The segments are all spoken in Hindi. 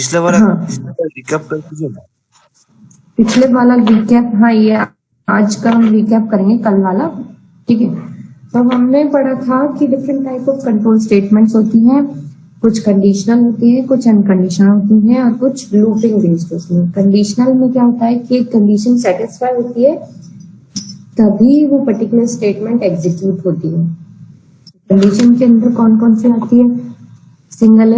पिछले वाला हाँ रिकैप कर दीजिए ना। पिछले वाला रिकैप, हाँ ये आज का हम रिकैप करेंगे, कल वाला, ठीक है। तो हमने पढ़ा था कि different type of control statements होती हैं, कुछ कंडीशनल होती है, कुछ अनकंडीशनल होती है और कुछ लूपिंग बेस्ड होती है। कंडीशनल में क्या होता है कि एक कंडीशन सेटिस्फाई होती है तभी वो पर्टिकुलर स्टेटमेंट एग्जीक्यूट होती है। कंडीशन के अंदर कौन कौन सी आती है? Single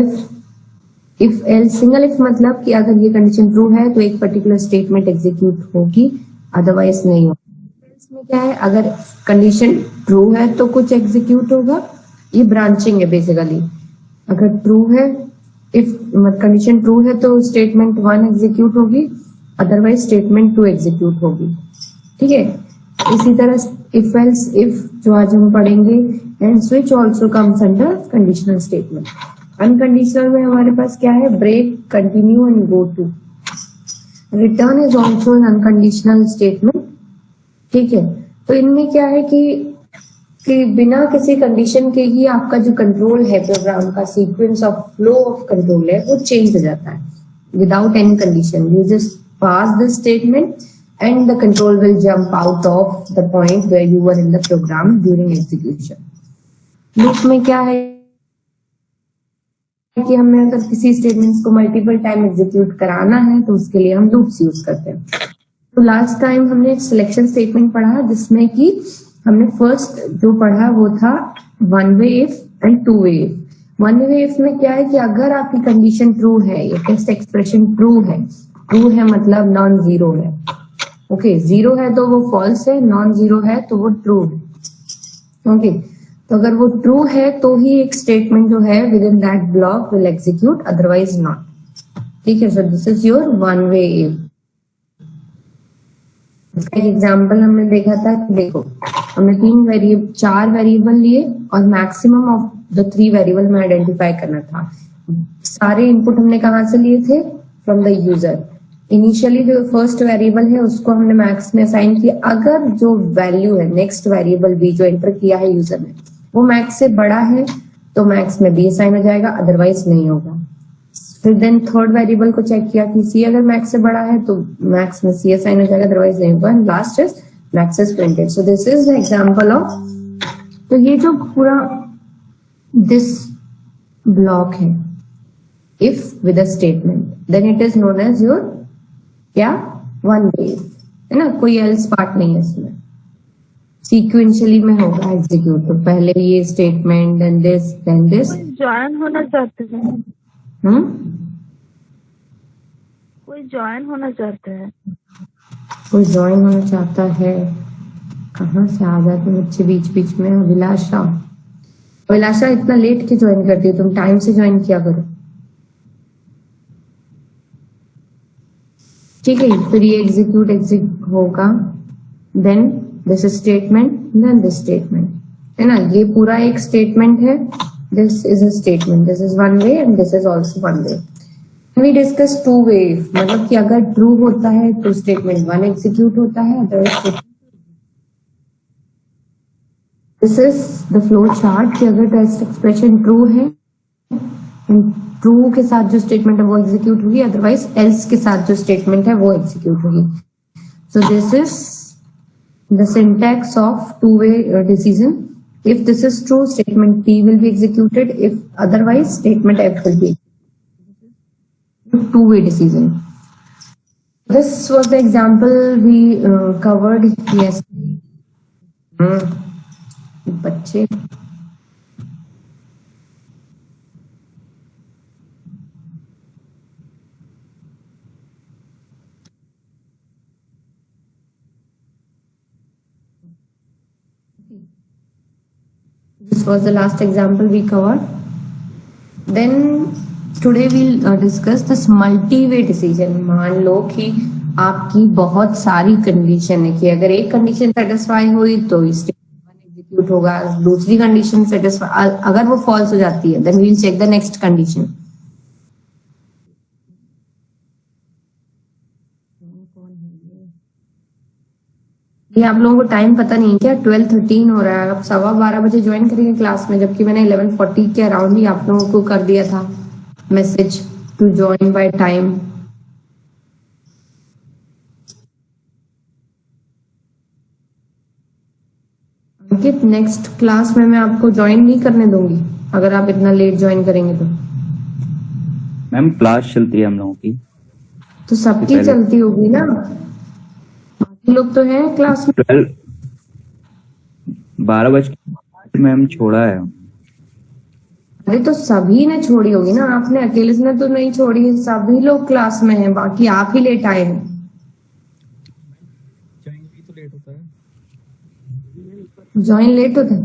if else. Single if मतलब कि अगर ये कंडीशन ट्रू है तो एक पर्टिकुलर स्टेटमेंट एग्जीक्यूट होगी, अदरवाइज नहीं होगी। एल्स में क्या है, अगर कंडीशन ट्रू है तो कुछ एग्जीक्यूट होगा, ये ब्रांचिंग है बेसिकली। अगर ट्रू है, इफ कंडीशन ट्रू है तो स्टेटमेंट 1 एग्जीक्यूट होगी, अदरवाइज स्टेटमेंट 2 एग्जीक्यूट होगी, ठीक है। इसी तरह इफ एल्स इफ जो आज हम पढ़ेंगे, and switch also comes under conditional statement. Unconditional में हमारे पास क्या है? Break, continue and go to. Return is also an unconditional statement, ठीक है। तो इनमें क्या है कि बिना किसी कंडीशन के ही आपका जो कंट्रोल है, प्रोग्राम का sequence of flow of control है, वो चेंज हो जाता है without any condition. You just pass the statement and the control will jump out of the point where you were in the program during execution. Loop में क्या है कि हमें अगर किसी स्टेटमेंट्स को मल्टीपल टाइम एग्जीक्यूट कराना है तो उसके लिए हम लूप्स यूज करते हैं। तो लास्ट टाइम हमने एक सिलेक्शन स्टेटमेंट पढ़ा जिसमें कि हमने फर्स्ट जो पढ़ा वो था one way if and two way if. One way if में क्या है कि अगर आपकी कंडीशन ट्रू है, या टेस्ट एक्सप्रेशन ट्रू है मतलब नॉन जीरो है, ओके, जीरो है तो वो फॉल्स है, नॉन जीरो है तो वो ट्रू है, ओके। तो अगर वो ट्रू है तो ही एक स्टेटमेंट जो है with in that block will execute, otherwise not, ठीक है। So this is your one way if. एक एग्जांपल हमने देखा था कि देखो, हमने 4 वेरिएबल लिए और मैक्सिमम ऑफ द 3 वेरिएबल में आइडेंटिफाई करना था। सारे इनपुट हमने कहाँ से लिए थे? From the user. इनिशियली जो फर्स्ट वेरिएबल है उसको हमने मैक्स में असाइन किया। अगर जो वैल्यू है नेक्स्ट वेरिएबल बी जो एंटर किया है यूजर ने वो मैक्स से बड़ा है तो मैक्स में बी असाइन हो जाएगा, अदरवाइज नहीं होगा। फिर देन थर्ड वेरिएबल को चेक किया कि सी अगर मैक्स से बड़ा है तो मैक्स में सी असाइन हो जाएगा, अदरवाइज नहीं होगा। And last is max is printed. So this is the example of, तो ये जो पूरा दिस ब्लॉक है if with a statement, then it is known as your क्या? वन वे, है ना। कोई एल्स पार्ट नहीं है इसमें, सीक्वेंशियली में होगा एग्जीक्यूट। तो पहले ये स्टेटमेंट देन दिस। ज्वाइन होना चाहते हैं, कोई ज्वाइन होना चाहता है, कोई ज्वाइन होना चाहता है। कहाँ से आ जाते बच्चे बीच बीच में? अभिलाषा इतना लेट के ज्वाइन करती हो, तुम टाइम से ज्वाइन किया करो, ठीक है। फिर ये एग्जीक्यूट होगा, then this statement, then this statement, है ना। ये पूरा एक स्टेटमेंट है, this is a statement, this is one way and this is also one way. We discuss two way, मतलब कि अगर ट्रू होता है तो स्टेटमेंट 1 एग्जीक्यूट होता है, otherwise. This is the flow chart कि अगर टेस्ट एक्सप्रेशन ट्रू है, ट्रू के साथ जो स्टेटमेंट है वो एग्जीक्यूट होगी, अदरवाइज एल्स के साथ जो स्टेटमेंट है वो एग्जीक्यूट होगी। सो this is the syntax of two way decision. If this is true, statement P will be executed, if otherwise statement F will be two way decision. This was the example we covered yesterday. बच्चे This was the last example we covered. Then today we'll discuss this multi-way decision. मान लो कि आपकी बहुत सारी कंडीशन है कि अगर एक कंडीशन सेटिस्फाई हुई तो स्टेटमेंट एग्जीक्यूट होगा, दूसरी कंडीशन सेटिस्फाई, अगर वो फॉल्स हो जाती है then we will check the next condition. ये आप लोगों को टाइम पता नहीं क्या? 12:13 हो रहा है, आप 12:15 बजे ज्वाइन करेंगे क्लास में, जबकि मैंने 11:40 के अराउंड ही आप लोगों को कर दिया था message to join by time. Ankit, next class में मैं आपको ज्वाइन नहीं करने दूंगी अगर आप इतना लेट ज्वाइन करेंगे तो। मैम क्लास चलती है हम लोगों की। तो सबकी पहले- चलती होगी ना, बाकी लोग तो हैं क्लास में। 12 बजे मैम छोड़ा है। अरे तो सभी ने छोड़ी होगी ना, आपने अकेले से ने तो नहीं छोड़ी, सभी लोग क्लास में हैं, बाकी आप ही लेट आए हैं। ज्वाइन लेट होता है।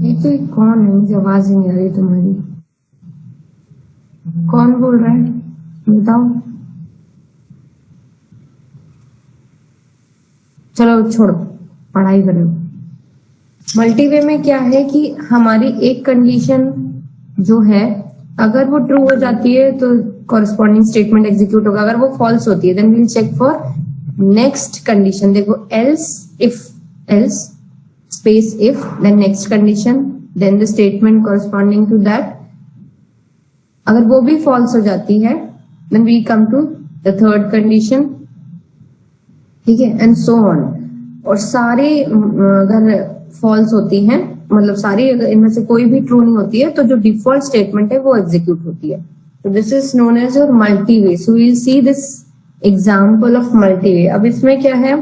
ये तो कौन है, मुझे आवाज ही नहीं आ रही तुम्हारी। कौन बोल रहा है बताओ। चलो छोड़ो, पढ़ाई करो। मल्टीवे में क्या है कि हमारी एक कंडीशन जो है अगर वो ट्रू हो जाती है तो कॉरेस्पॉन्डिंग स्टेटमेंट एग्जीक्यूट होगा, अगर वो फॉल्स होती है then we will check for next condition. देखो else space if then next condition then the statement corresponding to that. अगर वो भी फॉल्स हो जाती है then we come to the third condition, ठीक है, एंड सो ऑन। और सारे अगर फॉल्स होती हैं, मतलब सारी अगर इनमें से कोई भी ट्रू नहीं होती है तो जो डिफॉल्ट स्टेटमेंट है वो एग्जीक्यूट होती है। तो this is known as your multiway. So we will see this example of multiway. अब इसमें क्या है,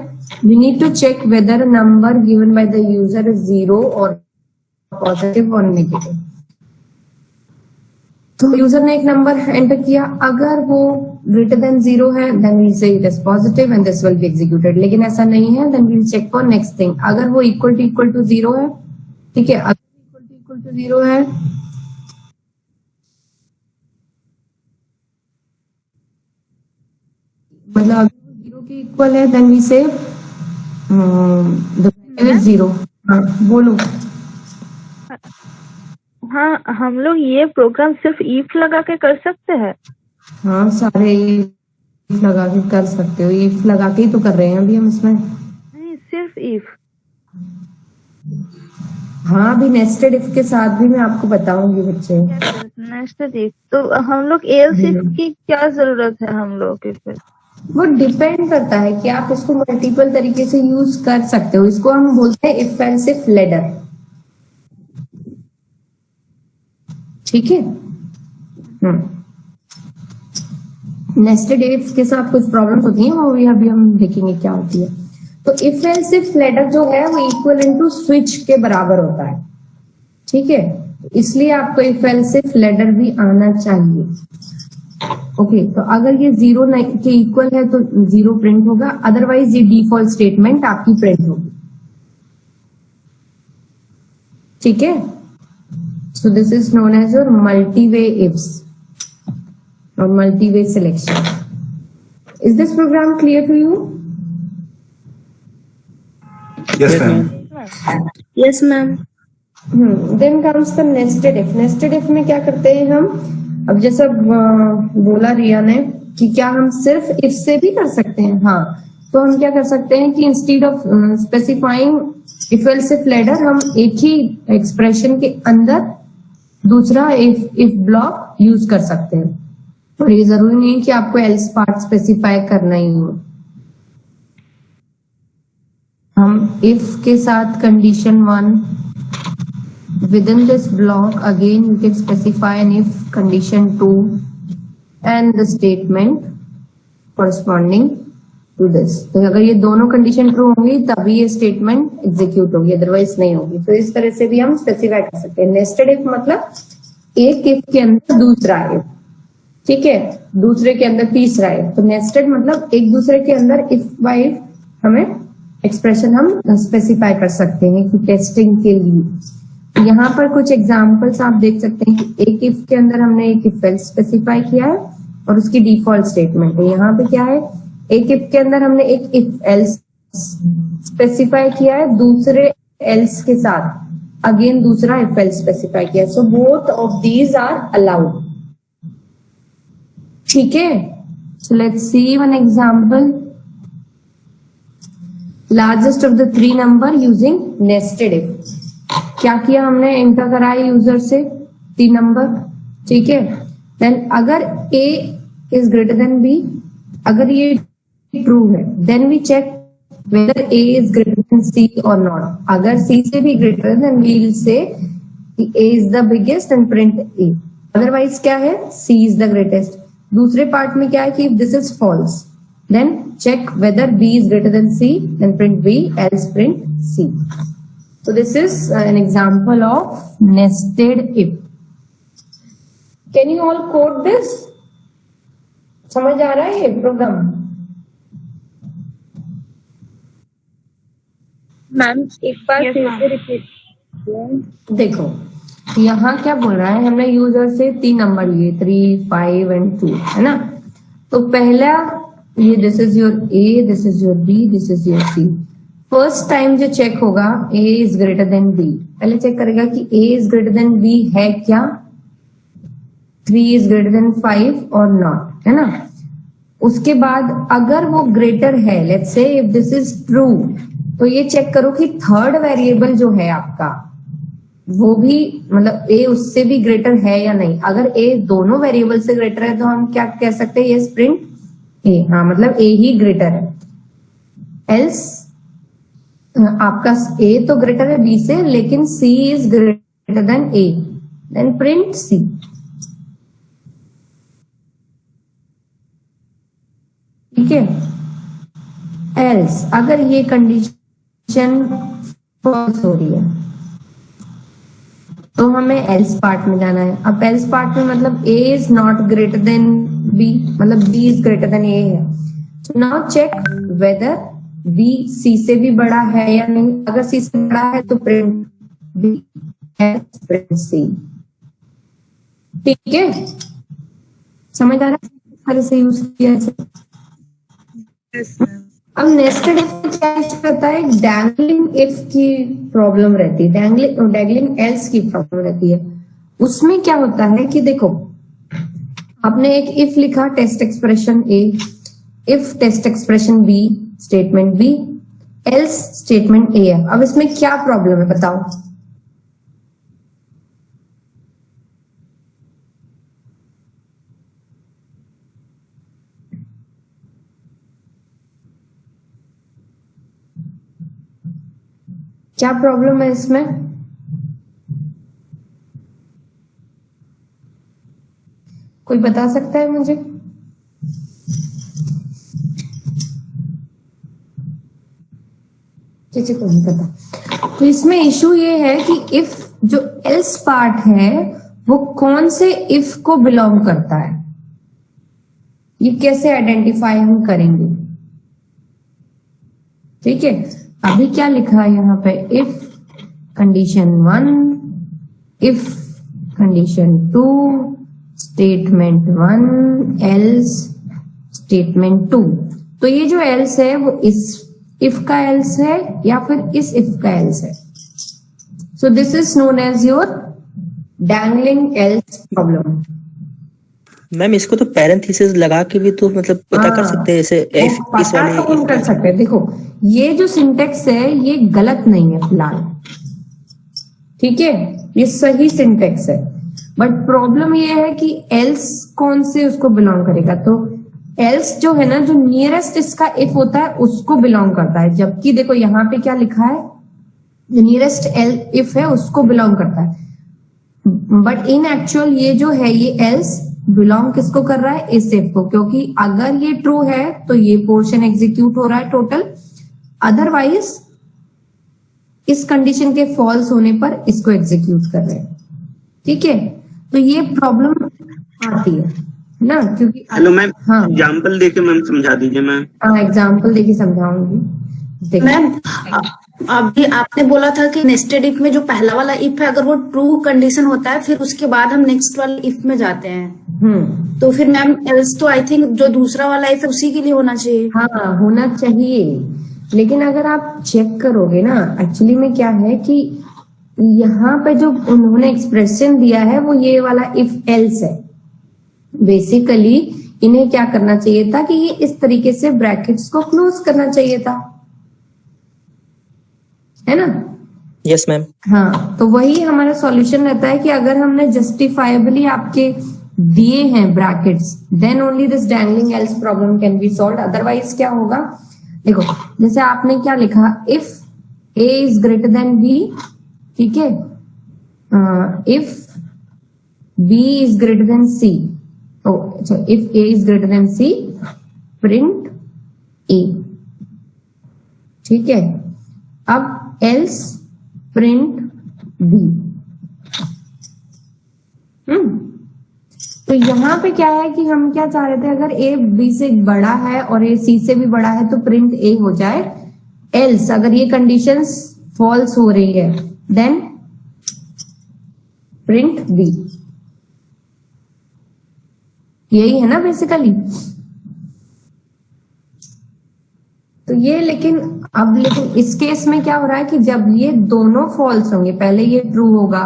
we need to check whether number given by the user is 0 और पॉजिटिव और नेगेटिव। तो यूजर ने एक नंबर एंटर किया, अगर वो ग्रेटर देन 0 है then we say it is positive and this will be executed. लेकिन ऐसा नहीं है then we will check for next thing. अगर वो इक्वल टू 0 है, ठीक है, अगर इक्वल टू 0 है मतलब अगर 0 के इक्वल है देन वी से द वैल्यू इज 0। हाँ बोलो। हाँ, हम लोग ये प्रोग्राम सिर्फ इफ लगा के कर सकते हैं। हाँ सारे if लगा के कर सकते हो, इफ लगा के ही तो कर रहे हैं अभी हम इसमें। नहीं, सिर्फ इफ। हाँ अभी नेस्टेड इफ के साथ भी मैं आपको बताऊंगी बच्चे। नेस्टेड इफ तो हम लोग एल्स इफ की क्या जरूरत है हम लोग के फिर? वो डिपेंड करता है कि आप इसको मल्टीपल तरीके से यूज कर सकते हो। इसको हम बोलते हैं इफ एल्स इफ लेडर, ठीक है। नेस्टेड इफ के साथ कुछ प्रॉब्लम्स होती हैं, वो भी अभी हम देखेंगे क्या होती है। तो इफ एल्स इफ लेडर जो है वो इक्वल इनटू स्विच के बराबर होता है, ठीक है। इसलिए आपको इफ एल्स इफ लेडर भी आना चाहिए। ओके, तो अगर ये 0 के इक्वल है तो 0 प्रिंट होगा, अदरवाइज ये डिफॉल्ट स्टेटमेंट आपकी प्रिंट होगी, ठीक है। So this is known as your multiway ifs और multiway selection. Is this program clear to you? Yes, ma'am. Yes ma'am. Then comes the nested if. Nested if में क्या करते हैं हम, अब जैसा बोला रिया ने कि क्या हम सिर्फ इफ से भी कर सकते हैं? हाँ, तो हम क्या कर सकते हैं कि instead of specifying if else if ladder हम एक ही एक्सप्रेशन के अंदर दूसरा इफ ब्लॉक यूज कर सकते हैं। और ये जरूरी नहीं है कि आपको एल्स पार्ट स्पेसिफाई करना ही हो। हम इफ के साथ condition 1 within this block again you can specify an if condition 2 and the statement corresponding to this। तो अगर ये दोनों कंडीशन ट्रू होंगी तभी ये स्टेटमेंट एग्जीक्यूट होगी, अदरवाइज नहीं होगी। तो इस तरह से भी हम स्पेसिफाई कर सकते हैं। नेस्टेड इफ मतलब एक इफ के अंदर दूसरा इफ, ठीक है, दूसरे के अंदर तीसरा इफ। तो नेस्टेड मतलब एक दूसरे के अंदर इफ बाय इफ हमें एक्सप्रेशन हम स्पेसिफाई कर सकते हैं कि टेस्टिंग के लिए। यहाँ पर कुछ एग्जांपल्स आप देख सकते हैं कि एक इफ के अंदर हमने एक इफ एल्स स्पेसिफाई किया है और उसकी डिफॉल्ट स्टेटमेंट है। यहाँ पे क्या है, एक इफ के अंदर हमने एक इफ एल्स स्पेसिफाई किया है दूसरे एल्स के साथ, अगेन दूसरा इफ एल्स स्पेसिफाई किया है। So both of these are allowed, ठीक है। So let's see one example. Largest of the 3 number using nested if. क्या किया हमने, एंटर कराया यूजर से 3 नंबर, ठीक है। देन अगर a is greater than b, अगर ये ट्रू है, then we check whether a is greater than c और नॉट। अगर c से भी greater than we will say a is the biggest and print a, otherwise क्या है, c इज द ग्रेटेस्ट। दूसरे पार्ट में क्या है कि if this is false, then check whether b is greater than c, then print b, else print c. So this is an example of nested if. Can you all code this? समझ आ रहा है ये प्रोग्राम? मैम एक बार फिर से रिपीट। देखो यहाँ क्या बोल रहा है, हमने यूजर से 3 नंबर लिए, 3, 5 एंड 2, है ना। तो पहला ये this is your A, this is your B, this is your C. First time जो चेक होगा A is greater than B, पहले चेक करेगा कि A is greater than B है क्या, 3 इज ग्रेटर देन 5 और नॉट, है ना। उसके बाद अगर वो ग्रेटर है, let's say if this is true, तो ये चेक करो कि थर्ड वेरिएबल जो है आपका वो भी मतलब ए उससे भी ग्रेटर है या नहीं। अगर ए दोनों वेरिएबल से ग्रेटर है तो हम क्या कह सकते हैं, ये प्रिंट ए, हाँ मतलब ए ही ग्रेटर है। एल्स आपका ए तो ग्रेटर है बी से, लेकिन c is greater than a, then print c. ठीक है। एल्स अगर ये कंडीशन फॉल्स हो रही है तो हमें एल्स पार्ट में जाना है। अब एल्स पार्ट में मतलब a is not greater than b, मतलब b is greater than a है। तो now check whether b c से भी बड़ा है या नहीं। अगर c से बड़ा है तो प्रिंट b, प्रिंट c। ठीक है, समझ आ रहा है तरह से यूज किया है। अब नेस्टेड इफ क्या रहता है, डैंगलिंग इफ की प्रॉब्लम रहती है, डैंगलिंग एल्स की प्रॉब्लम रहती है। उसमें क्या होता है कि देखो आपने एक इफ लिखा, test expression A, if test expression B, statement B, else statement A है। अब इसमें क्या प्रॉब्लम है बताओ। क्या प्रॉब्लम है इसमें? कोई बता सकता है मुझे? किसी को नहीं पता। तो इसमें इशू ये है कि इफ जो एल्स पार्ट है वो कौन से इफ को बिलोंग करता है, ये कैसे आइडेंटिफाई हम करेंगे। ठीक है, अभी क्या लिखा है यहाँ पे, if condition 1, if condition 2, statement 1, else statement 2। तो ये जो एल्स है वो इस इफ का एल्स है या फिर इस इफ का एल्स है। So this is known as your dangling else problem. Ma'am इसको तो पैरेंथेसिस लगा के भी तो मतलब पता कर सकते हैं, ऐसे इस वाले कर सकते हैं। देखो ये जो सिंटेक्स है ये गलत नहीं है फिलहाल, ठीक है, ये सही सिंटेक्स है। बट प्रॉब्लम ये है कि एल्स कौन से उसको बिलोंग करेगा। तो एल्स जो है ना, जो नियरेस्ट इसका इफ होता है उसको बिलोंग करता है, जबकि देखो यहाँ पे क्या लिखा है, नियरेस्ट इफ है उसको बिलोंग करता है। बट इन एक्चुअल ये जो है ये एल्स बिलोंग किसको कर रहा है, इस इफ को, क्योंकि अगर ये ट्रू है तो ये पोर्शन एग्जीक्यूट हो रहा है टोटल, अदरवाइज इस कंडीशन के फॉल्स होने पर इसको एग्जीक्यूट कर रहे हैं। ठीक है, तो ये प्रॉब्लम आती है ना, क्योंकि हेलो मैम, हाँ एग्जाम्पल देके मैम समझा दीजिए मैम। हाँ एग्जाम्पल देके समझाऊंगी। मैम अभी आपने बोला था कि नेस्टेड इफ में जो पहला वाला इफ है अगर वो ट्रू कंडीशन होता है फिर उसके बाद हम नेक्स्ट वाले इफ में जाते हैं। तो फिर मैम एल्स तो आई थिंक जो दूसरा वाला इफ है उसी के लिए होना चाहिए। हाँ होना चाहिए, लेकिन अगर आप चेक करोगे ना, एक्चुअली में क्या है कि यहाँ पे जो उन्होंने एक्सप्रेशन दिया है वो ये वाला इफ एल्स है। बेसिकली इन्हें क्या करना चाहिए था कि ये इस तरीके से ब्रैकेट्स को क्लोज करना चाहिए था, है ना। Yes ma'am. हाँ, तो वही हमारा सॉल्यूशन रहता है कि अगर हमने जस्टिफाइबली आपके दिए हैं brackets, then only this dangling else problem can be solve. Otherwise क्या होगा, देखो जैसे आपने क्या लिखा, if a is greater than b, ठीक है, if b is greater than c, if a is greater than c print a, ठीक है। अब एल्स प्रिंट बी। तो यहाँ पे क्या है कि हम क्या चाह रहे थे, अगर ए बी से बड़ा है और ए सी से भी बड़ा है तो प्रिंट ए हो जाए। एल्स अगर ये कंडीशंस फॉल्स हो रही है देन प्रिंट बी। यही है ना बेसिकली। तो ये लेकिन इस केस में क्या हो रहा है कि जब ये दोनों फॉल्स होंगे, पहले ये ट्रू होगा,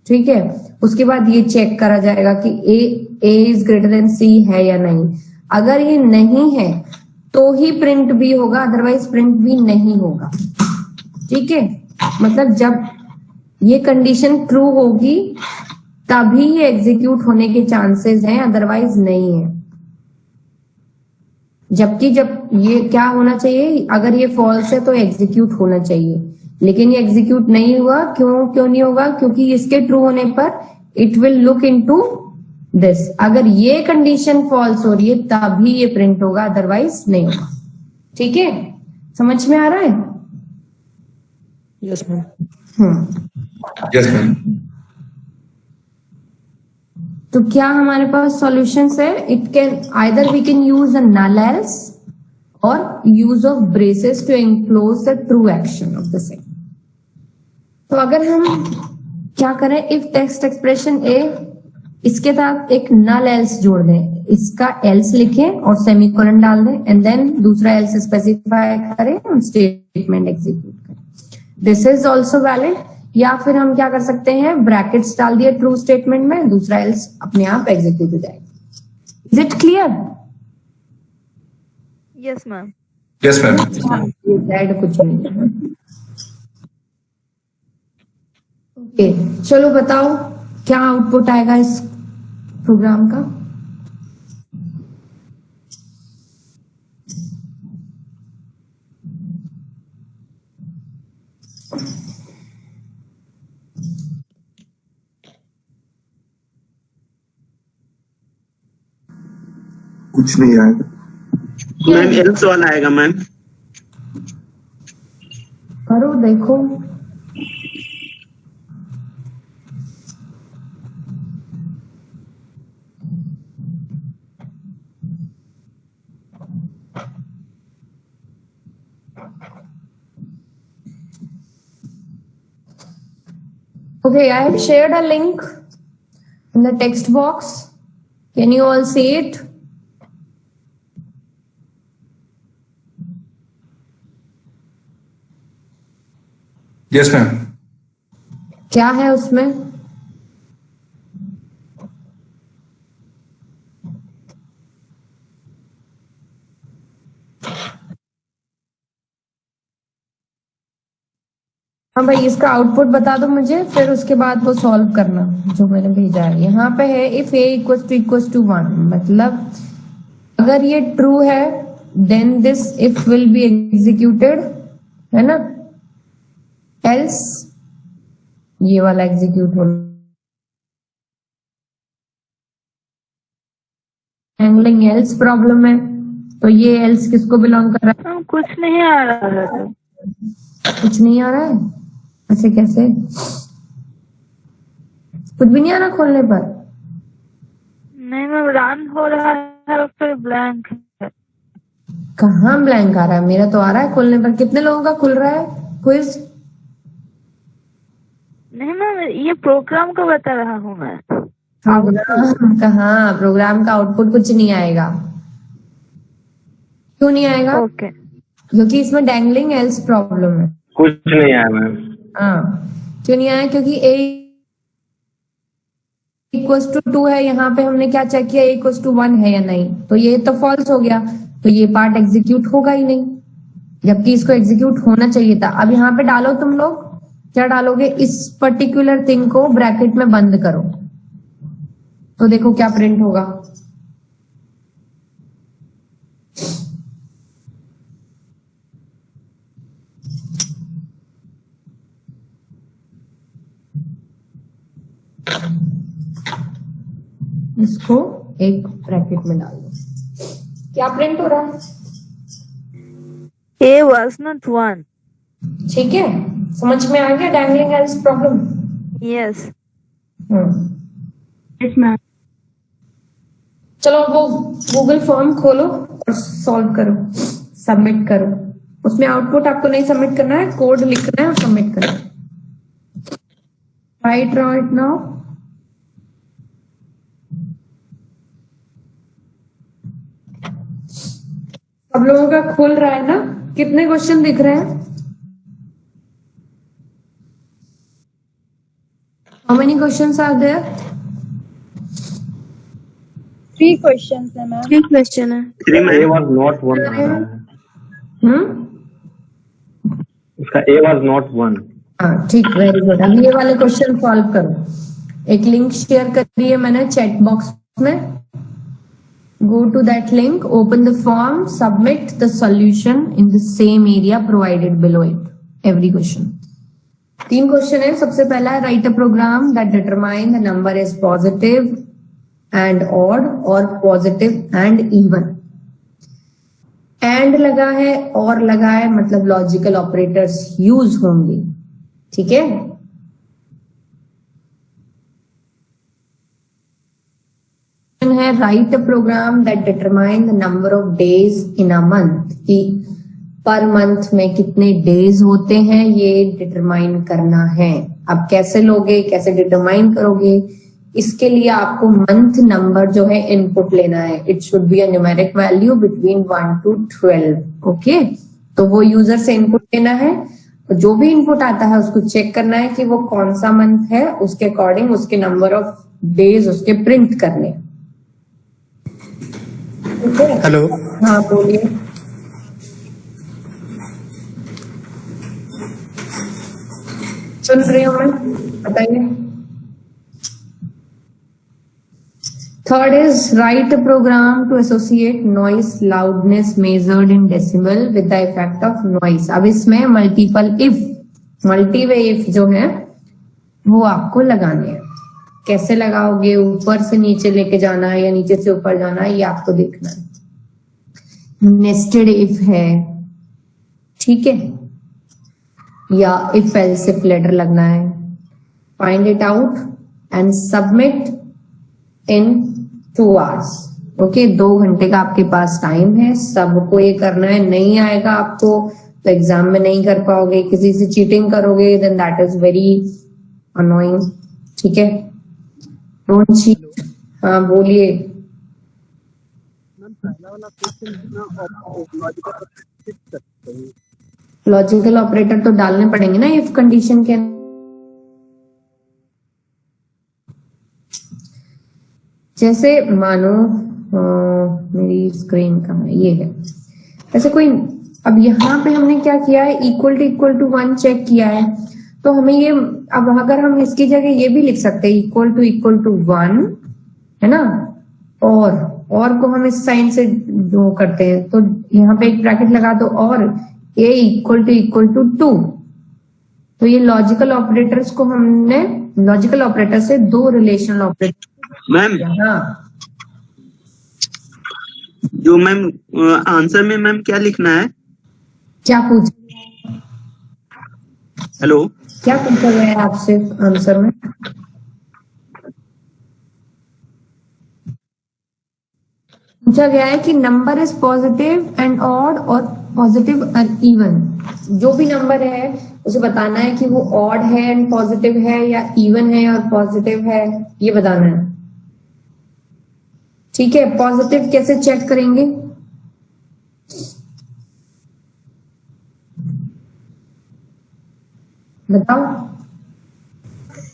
ठीक है, उसके बाद ये चेक करा जाएगा कि ए इज ग्रेटर देन सी है या नहीं। अगर ये नहीं है तो ही प्रिंट बी होगा, अदरवाइज प्रिंट बी नहीं होगा, ठीक है। मतलब जब ये कंडीशन ट्रू होगी तभी ये एग्जीक्यूट होने के चांसेस हैं, अदरवाइज नहीं है। जबकि जब ये क्या होना चाहिए, अगर ये फॉल्स है तो एग्जीक्यूट होना चाहिए, लेकिन ये एग्जीक्यूट नहीं हुआ। क्यों नहीं होगा, क्योंकि इसके ट्रू होने पर it will look into this. अगर ये कंडीशन फॉल्स हो रही है तभी ये प्रिंट होगा, अदरवाइज नहीं होगा, ठीक है। समझ में आ रहा है? Yes ma'am. Yes ma'am. तो क्या हमारे पास सॉल्यूशंस है? It can either we can use a null else or use of braces to enclose the true action of the same. तो अगर हम क्या करें, इफ टेक्स्ट एक्सप्रेशन ए, इसके साथ एक नल एल्स जोड़ दें, इसका एल्स लिखें और सेमीकोलन डाल दें एंड देन दूसरा एल्स स्पेसिफाई करें और स्टेटमेंट एग्जीक्यूट करें। This is also valid. या फिर हम क्या कर सकते हैं, ब्रैकेट्स डाल दिए ट्रू स्टेटमेंट में, दूसरा एल्स अपने आप एग्जीक्यूट हो जाएगा। Is it clear? Yes ma'am. Yes ma'am. कुछ नहीं। ओके, चलो बताओ क्या आउटपुट आएगा इस प्रोग्राम का। कुछ नहीं आएगा मैम, एल्स वाला आएगा मैम। करो देखो। Okay, I have shared a link in the text box. Can you all see it? Yes ma'am. क्या है उसमें? हाँ भाई, इसका आउटपुट बता दो मुझे, फिर उसके बाद वो सॉल्व करना जो मैंने भेजा है। यहाँ पे है इफ ए इक्वल्स टू 1, मतलब अगर ये ट्रू है then this if will be executed, है ना, एल्स ये वाला एग्जीक्यूट हो। हैंडलिंग एल्स प्रॉब्लम है, तो ये एल्स किसको बिलोंग कर रहा है? कुछ नहीं आ रहा है। कुछ नहीं आ रहा है? ऐसे कैसे? कुछ भी नहीं आ रहा खोलने पर? नहीं मैम, रन हो रहा है और फिर ब्लैंक है। कहाँ ब्लैंक आ रहा है? मेरा तो आ रहा है खोलने पर। कितने लोगों का खुल रहा है क्विज? नहीं मैम, ये प्रोग्राम का बता रहा हूँ मैं। कहाँ प्रोग्राम का आउटपुट कुछ नहीं आएगा। क्यों नहीं आएगा? ओके, क्योंकि इसमें डैंगलिंग एल्स प्रॉब्लम है। कुछ नहीं आया मैम। हाँ, क्यों नहीं आया? क्योंकि a इक्वल्स टू 2 है, यहाँ पे हमने क्या चेक किया, a इक्वल्स टू 1 है या नहीं, तो ये तो फॉल्स हो गया, तो ये पार्ट एग्जीक्यूट होगा ही नहीं, जबकि इसको एग्जीक्यूट होना चाहिए था। अब यहाँ पे डालो तुम लोग क्या डालोगे, इस पर्टिकुलर थिंग को ब्रैकेट में बंद करो, तो देखो क्या प्रिंट होगा। इसको एक ब्रैकेट में डाल दो, क्या प्रिंट हो रहा है? A was not 1. ठीक है, समझ में आ गया dangling else problem? Yes. Yes, ma'am. चलो वो गूगल फॉर्म खोलो और सॉल्व करो, सबमिट करो। उसमें आउटपुट आपको नहीं सबमिट करना है, कोड लिखना है और सबमिट करना है। Right right now. सब लोगों का खुल रहा है ना? कितने क्वेश्चन दिख रहे हैं? How many questions are there? 3 questions है मैम। 3 क्वेश्चन है। 3 में A was not 1 आ रहा है। इसका A was not 1। हाँ ठीक, वेरी गुड। अब ये वाले क्वेश्चन सॉल्व करो। एक लिंक शेयर कर दी है मैंने चैट बॉक्स में, go to that link, open the form, submit the solution in the same area provided below it, every question। 3 question है। सबसे पहला है write a program that determine the number is positive and odd और पॉजिटिव एंड इवन। एंड लगा है और लगा है, मतलब लॉजिकल ऑपरेटर्स यूज होंगे, ठीक है। है write a program that determine the number of days in a month, कि पर मंथ में कितने डेज होते हैं ये डिटरमाइन करना है। अब कैसे लोगे, कैसे डिटरमाइन करोगे, इसके लिए आपको मंथ नंबर जो है इनपुट लेना है। It should be a numeric value between 1 to 12। Okay, तो वो यूजर से इनपुट लेना है, जो भी इनपुट आता है उसको चेक करना है कि वो कौन सा मंथ है, उसके अकॉर्डिंग उसके नंबर ऑफ डेज उसके प्रिंट करने। हेलो। हाँ बोलिए। सुन रही हूँ मैं, बताइए। Third is write a program to associate noise loudness measured in decibel with the effect of noise. अब इसमें मल्टीपल इफ, मल्टीवे इफ जो है वो आपको लगाने हैं। कैसे लगाओगे, ऊपर से नीचे लेके जाना है या नीचे से ऊपर जाना है, ये आपको देखना है। नेस्टेड इफ है, ठीक है, या इफ एल्स इफ लेटर लगना है। Find it out and submit in 2 hours। Okay, 2 घंटे का आपके पास टाइम है, सबको ये करना है। नहीं आएगा आपको तो एग्जाम में नहीं कर पाओगे, किसी से चीटिंग करोगे then that is very annoying, ठीक है। Don't cheat. हाँ बोलिए। लॉजिकल ऑपरेटर तो डालने पड़ेंगे ना इफ कंडीशन के। जैसे मानो मेरी स्क्रीन कहाँ है, ये है। ऐसे कोई, अब यहाँ पे हमने क्या किया है, इक्वल टू 1 चेक किया है, तो हमें ये, अब अगर हम इसकी जगह ये भी लिख सकते हैं इक्वल टू 1, है ना, और को हम इस साइन से जो करते हैं, तो यहाँ पे एक ब्रैकेट लगा दो और ए इक्वल टू 2। तो ये लॉजिकल ऑपरेटर्स को हमने, लॉजिकल ऑपरेटर से 2 रिलेशनल ऑपरेटर। मैम जो मैम आंसर में मैम क्या लिखना है? क्या पूछ, हेलो, क्या पूछा गया है आपसे आंसर में? पूछा गया है कि number is positive and odd और पॉजिटिव एंड इवन। जो भी नंबर है उसे बताना है कि वो ऑड है एंड पॉजिटिव है या इवन है और पॉजिटिव है, ये बताना है, ठीक है। पॉजिटिव कैसे चेक करेंगे? बताओ।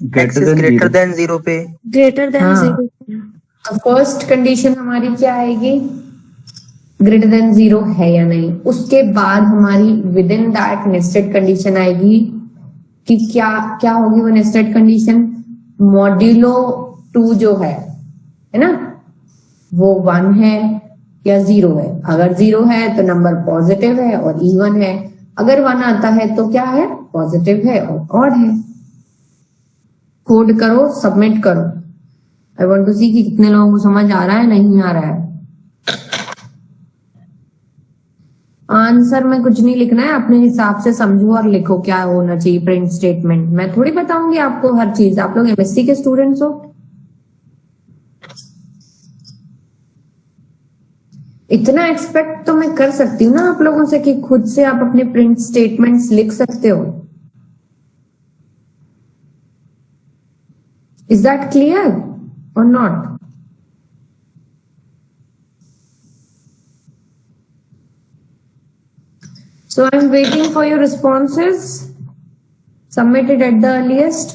ग्रेटर देन 0 पे, ग्रेटर देन 0। फर्स्ट कंडीशन हमारी क्या आएगी, ग्रेटर देन 0 है या नहीं। उसके बाद हमारी with in that nested condition आएगी कि क्या क्या होगी वो नेस्टेड कंडीशन, मॉड्यूलो 2 जो है ना, वो 1 है या 0 है। अगर 0 है तो नंबर पॉजिटिव है और इवन है, अगर 1 आता है तो क्या है, पॉजिटिव है और ऑड है। कोड करो, सबमिट करो। आई वांट टू सी कि कितने लोगों को समझ आ रहा है, नहीं आ रहा है। आंसर में कुछ नहीं लिखना है, अपने हिसाब से समझो और लिखो क्या होना चाहिए प्रिंट स्टेटमेंट। मैं थोड़ी बताऊंगी आपको हर चीज, आप लोग एमएससी के स्टूडेंट्स हो। इतना एक्सपेक्ट तो मैं कर सकती हूँ ना आप लोगों से कि खुद से आप अपने प्रिंट स्टेटमेंट्स लिख सकते हो। इज दैट क्लियर और not? So I'm waiting for your responses. Submit it at the earliest.